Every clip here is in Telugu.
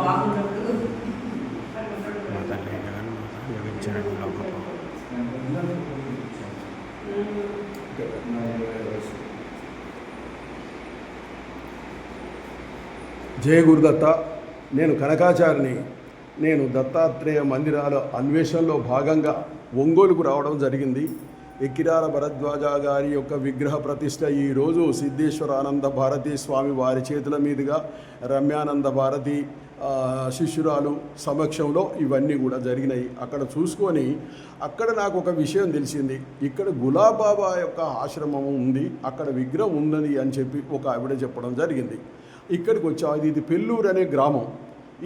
మా తల్లి జగన్మాత యోగించడంలో గొప్ప. జయ గురుదత్త. నేను కనకాచారిని. నేను దత్తాత్రేయ మందిరాల అన్వేషణలో భాగంగా ఒంగోలుకు రావడం జరిగింది. ఎక్కిరాల భరద్వాజ గారి యొక్క విగ్రహ ప్రతిష్ట ఈరోజు సిద్ధేశ్వరానంద భారతి స్వామి వారి చేతుల మీదుగా రమ్యానంద భారతి శిష్యురాలు సమక్షంలో ఇవన్నీ కూడా జరిగినాయి. అక్కడ చూసుకొని అక్కడ నాకు ఒక విషయం తెలిసింది. ఇక్కడ గులాబాబా యొక్క ఆశ్రమం ఉంది, అక్కడ విగ్రహం ఉన్నది అని చెప్పి ఒక ఆవిడ చెప్పడం జరిగింది. ఇక్కడికి వచ్చా. ఇది పెళ్ళూరు అనే గ్రామం.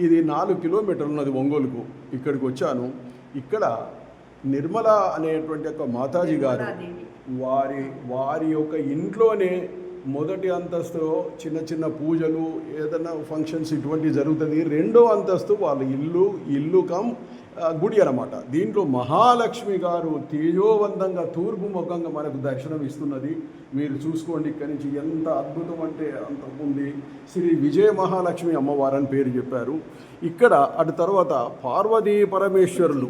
ఇది 4 కిలోమీటర్లు ఉన్నది ఒంగోలుకు. ఇక్కడికి వచ్చాను. ఇక్కడ నిర్మల అనేటువంటి ఒక మాతాజీ గారు వారి యొక్క ఇంట్లోనే మొదటి అంతస్తులో చిన్న చిన్న పూజలు ఏదైనా ఫంక్షన్స్ ఇటువంటివి జరుగుతుంది. 2వ అంతస్తు వాళ్ళ ఇల్లు కమ్ గుడి అన్నమాట. దీంట్లో మహాలక్ష్మి గారు తేజోవంతంగా తూర్పు ముఖంగా మనకు దర్శనం ఇస్తున్నది. మీరు చూసుకోండి. ఇక్కడి నుంచి ఎంత అద్భుతం అంటే అంత ఉంది. శ్రీ విజయ మహాలక్ష్మి అమ్మవారని పేరు చెప్పారు. ఇక్కడ అటు తర్వాత పార్వతీ పరమేశ్వరులు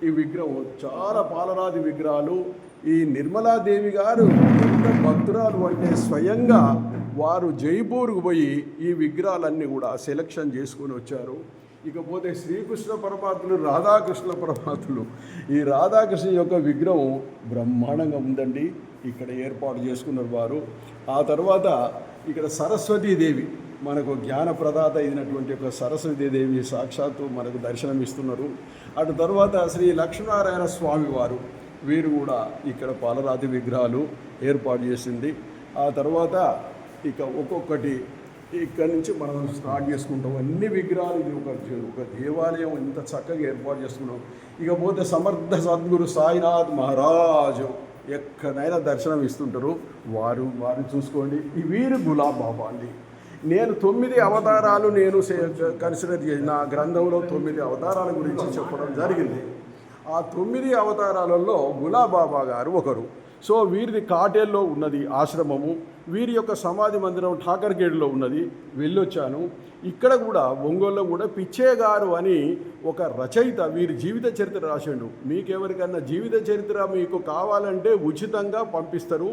ఈ విగ్రహం చాలా పాలరాతి విగ్రహాలు. ఈ నిర్మలాదేవి గారు ఎంత భక్తురాలు అంటే స్వయంగా వారు జైపూర్కు పోయి ఈ విగ్రహాలన్నీ కూడా సెలక్షన్ చేసుకొని వచ్చారు. ఇకపోతే శ్రీకృష్ణ పరమాత్ములు, రాధాకృష్ణ పరమాత్ములు, ఈ రాధాకృష్ణ యొక్క విగ్రహం బ్రహ్మాండంగా ఉందండి. ఇక్కడ ఏర్పాటు చేసుకున్నారు వారు. ఆ తర్వాత ఇక్కడ సరస్వతీదేవి, మనకు జ్ఞానప్రదాత అయినటువంటి ఒక సరస్వతీదేవి సాక్షాత్తు మనకు దర్శనం ఇస్తున్నారు. అటు తర్వాత శ్రీ లక్ష్మీనారాయణ స్వామి వారు, వీరు కూడా ఇక్కడ పాలరాతి విగ్రహాలు ఏర్పాటు చేసింది. ఆ తర్వాత ఇక ఒక్కొక్కటి ఇక్కడి నుంచి మనం స్టార్ట్ చేసుకుంటాం. అన్ని విగ్రహాలు ఇది ఒక దేవాలయం ఇంత చక్కగా ఏర్పాటు చేసుకున్నాం. ఇకపోతే సమర్థ సద్గురు సాయినాథ్ మహారాజు ఎక్కడైనా దర్శనం ఇస్తుంటారు. వారు చూసుకోండి. ఈ వీరు గులాబ్ బాబా అండి. నేను 9 అవతారాలు కన్సిడర్ చేసిన గ్రంథంలో 9 అవతారాల గురించి చెప్పడం జరిగింది. ఆ 9 అవతారాలలో గులాబాబా గారు ఒకరు. సో వీరిది కాటేల్లో ఉన్నది ఆశ్రమము. వీరి యొక్క సమాధి మందిరం ఠాకర్గేడ్లో ఉన్నది. వెళ్ళొచ్చాను. ఇక్కడ కూడా ఒంగోలులో కూడా పిచ్చే గారు అని ఒక రచయిత వీరి జీవిత చరిత్ర రాసిండు. మీకెవరికన్నా జీవిత చరిత్ర మీకు కావాలంటే ఉచితంగా పంపిస్తారు.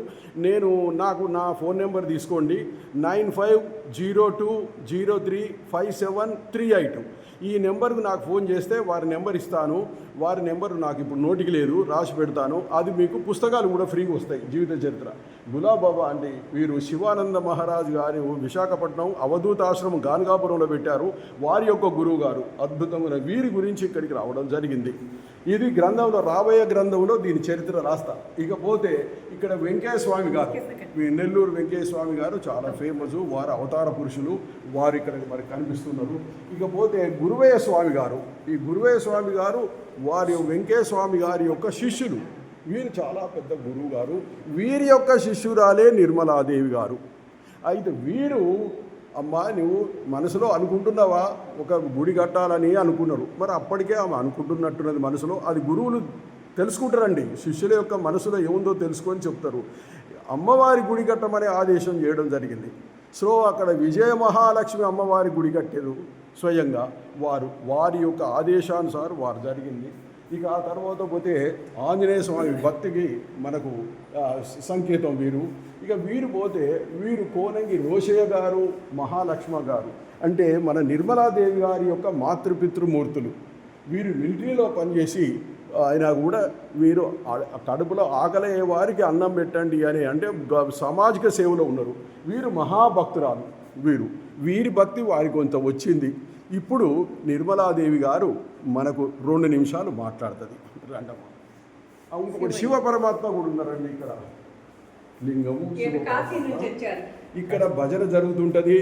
నాకు నా ఫోన్ నెంబర్ తీసుకోండి. 9502035738. ఈ నెంబర్కు నాకు ఫోన్ చేస్తే వారి నెంబర్ ఇస్తాను. వారి నెంబర్ నాకు ఇప్పుడు నోటికి లేదు, రాసి పెడతాను. అది మీకు పుస్తకాలు కూడా ఫ్రీగా వస్తాయి. జీవిత చరిత్ర గులాబాబా అంటే వీరు శివానంద మహారాజ్ గారు విశాఖపట్నం అవధూతాశ్రమం గానగాపురంలో పెట్టారు. వారి యొక్క గురువు గారు అద్భుతమైన వీరి గురించి ఇక్కడికి రావడం జరిగింది. ఇది గ్రంథంలో రాబోయే గ్రంథంలో దీని చరిత్ర రాస్తా. ఇకపోతే ఇక్కడ వెంకయ్య స్వామి గారు, నెల్లూరు వెంకయ్య స్వామి గారు చాలా ఫేమస్. వారు అవతార పురుషులు. వారు ఇక్కడ మరి కనిపిస్తున్నారు. ఇకపోతే గురువయ్య స్వామి గారు, ఈ గురువయ్య స్వామి గారు వారి వెంకయ్య స్వామి గారి యొక్క శిష్యులు. వీరు చాలా పెద్ద గురువు గారు. వీరి యొక్క శిష్యురాలే నిర్మలాదేవి గారు. అయితే వీరు, అమ్మా నువ్వు మనసులో అనుకుంటున్నావా ఒక గుడి కట్టాలని అనుకున్నారు. మరి అప్పటికే ఆమె అనుకుంటున్నట్టున్నది మనసులో. అది గురువులు తెలుసుకుంటారండి. శిష్యుల యొక్క మనసులో ఏముందో తెలుసుకొని చెప్తారు. అమ్మవారి గుడి కట్టమనే ఆదేశం చేయడం జరిగింది. సో అక్కడ విజయ మహాలక్ష్మి అమ్మవారి గుడి కట్టారు స్వయంగా వారి యొక్క ఆదేశానుసారం వారు జరిగింది. ఇక ఆ తర్వాత పోతే ఆంజనేయ స్వామి భక్తికి మనకు సంకేతం వీరు. ఇక వీరు పోతే వీరు కోనంగి రోషయ్య గారు, మహాలక్ష్మ గారు అంటే మన నిర్మలాదేవి గారి యొక్క మాతృపితృమూర్తులు. వీరు మిలిటరీలో పనిచేసి ఆయన కూడా వీరు కడుపులో ఆకలయ్యే వారికి అన్నం పెట్టండి అని అంటే సామాజిక సేవలో ఉన్నారు. వీరు మహాభక్తురాలు. వీరి భక్తి వారికి కొంత వచ్చింది. ఇప్పుడు నిర్మలాదేవి గారు మనకు 2 నిమిషాలు మాట్లాడుతుంది. రండమ్మా. ఇంకొకటి శివ పరమాత్మ కూడా ఉన్నారండి ఇక్కడ. లింగము ఇక్కడ భజన జరుగుతుంటుంది.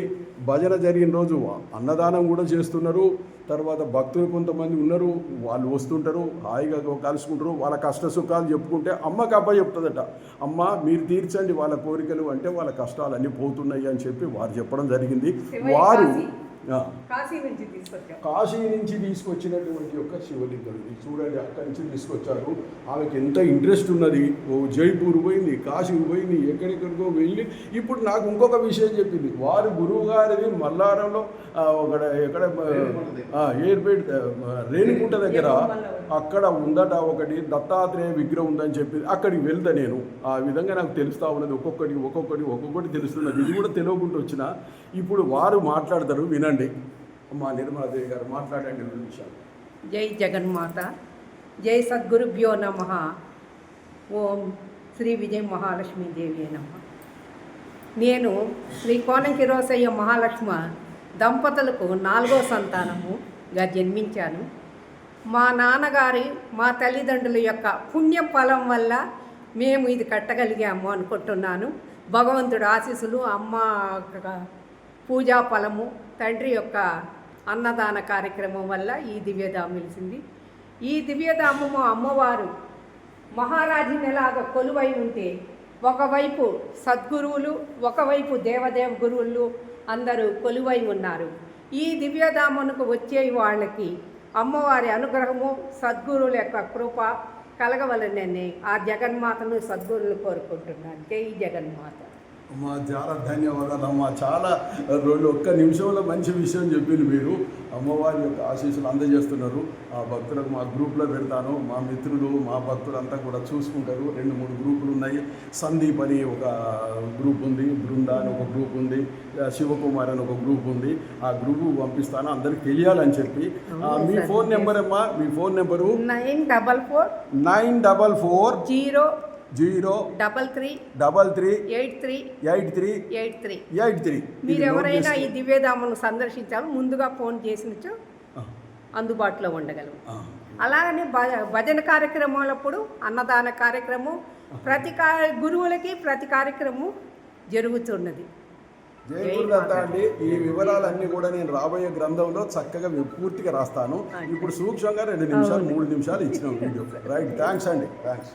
భజన జరిగిన రోజు అన్నదానం కూడా చేస్తున్నారు. తర్వాత భక్తులు కొంతమంది ఉన్నారు, వాళ్ళు వస్తుంటారు, హాయిగా కలుసుకుంటారు, వాళ్ళ కష్ట సుఖాలు చెప్పుకుంటే అమ్మకి అబ్బ చెప్తుందట, అమ్మ మీరు తీర్చండి వాళ్ళ కోరికలు అంటే వాళ్ళ కష్టాలు అన్నీ పోతున్నాయి అని చెప్పి వారు చెప్పడం జరిగింది. ఆ. కాశీ నుంచి తీసుకొచ్చాం. కాశీ నుంచి తీసుకొచ్చినటువంటి యొక్క శివలింగం ఇది చూడండి, అక్కడి నుంచి తీసుకొచ్చారు. ఆమెకి ఎంత ఇంట్రెస్ట్ ఉన్నది, ఓ జైపూర్ పోయింది, కాశీకి పోయింది, ఎక్కడెక్కడికో వెళ్ళి ఇప్పుడు నాకు ఇంకొక విషయం చెప్పింది. వారి గురువు గారిది మల్లారంలో ఎక్కడ ఎయిర్పేట్ రేణిగుంట దగ్గర అక్కడ ఉందట ఒకటి దత్తాత్రేయ విగ్రహం ఉందని చెప్పి అక్కడికి వెళ్తా నేను. ఆ విధంగా నాకు తెలుస్తూ ఉన్నది, ఒక్కొక్కటి తెలుస్తున్నది. ఇది కూడా తెలియకుండా వచ్చిన. ఇప్పుడు వారు మాట్లాడతారు, వినండి. అమ్మా నిర్మలాదేవి గారు మాట్లాడండి 2 నిమిషాలు. జై జగన్మాత, జై సద్గురుభ్యో నమః. ఓం శ్రీ విజయ మహాలక్ష్మీదేవి నమః. నేను శ్రీ కోనంకి రోసయ్య మహాలక్ష్మ దంపతులకు 4వ సంతానముగా జన్మించాను. మా నాన్నగారి మా తల్లిదండ్రుల యొక్క పుణ్య ఫలం వల్ల మేము ఇది కట్టగలిగాము అనుకుంటున్నాను. భగవంతుడు ఆశీస్సులు, అమ్మ పూజా ఫలము, తండ్రి యొక్క అన్నదాన కార్యక్రమం వల్ల ఈ దివ్యధామం వెలిసింది. ఈ దివ్యధామము అమ్మవారు మహారాజునిలాగా కొలువై ఉంటే ఒకవైపు సద్గురువులు, ఒకవైపు దేవదేవ గురువులు అందరూ కొలువై ఉన్నారు. ఈ దివ్యధామమునకు వచ్చే వాళ్ళకి అమ్మవారి అనుగ్రహము, సద్గురువుల యొక్క కృప కలగవలనని ఆ జగన్మాతను సద్గురువులు కోరుకుంటున్నాను. జై జగన్మాత. అమ్మా చాలా ధన్యవాదాలు అమ్మా. చాలా 1 నిమిషంలో మంచి విషయం చెప్పింది మీరు. అమ్మవారి యొక్క ఆశీస్సులు అందజేస్తున్నారు. ఆ భక్తులకు మా గ్రూప్లో పెడతాను. మా మిత్రులు, మా భక్తులంతా కూడా చూసుకుంటారు. 2-3 గ్రూపులు ఉన్నాయి. సందీప్ అని ఒక గ్రూప్ ఉంది, బృంద అని ఒక గ్రూప్ ఉంది, శివకుమార్ అని ఒక గ్రూప్ ఉంది. ఆ గ్రూపు పంపిస్తాను, అందరికి తెలియాలని చెప్పి. మీ ఫోన్ నెంబర్ అమ్మా, మీ ఫోన్ నెంబరు 944 033 మీరు ఎవరైనా ఈ దివ్యధామను సందర్శించాలి, ముందుగా ఫోన్ చేసినచో అందుబాటులో ఉండగలము. అలాగనే భజన కార్యక్రమాలప్పుడు అన్నదాన కార్యక్రమం, ప్రతి గురువులకి ప్రతి కార్యక్రమం జరుగుతున్నది. జై గురుదత్త అండి. ఈ వివరాలన్నీ కూడా నేను రాబోయే గ్రంథంలో చక్కగా పూర్తిగా రాస్తాను. ఇప్పుడు సూక్ష్మంగా 2 నిమిషాలు 3 నిమిషాలు ఇచ్చిన వీడియో. రైట్, థ్యాంక్స్ అండి, థ్యాంక్స్.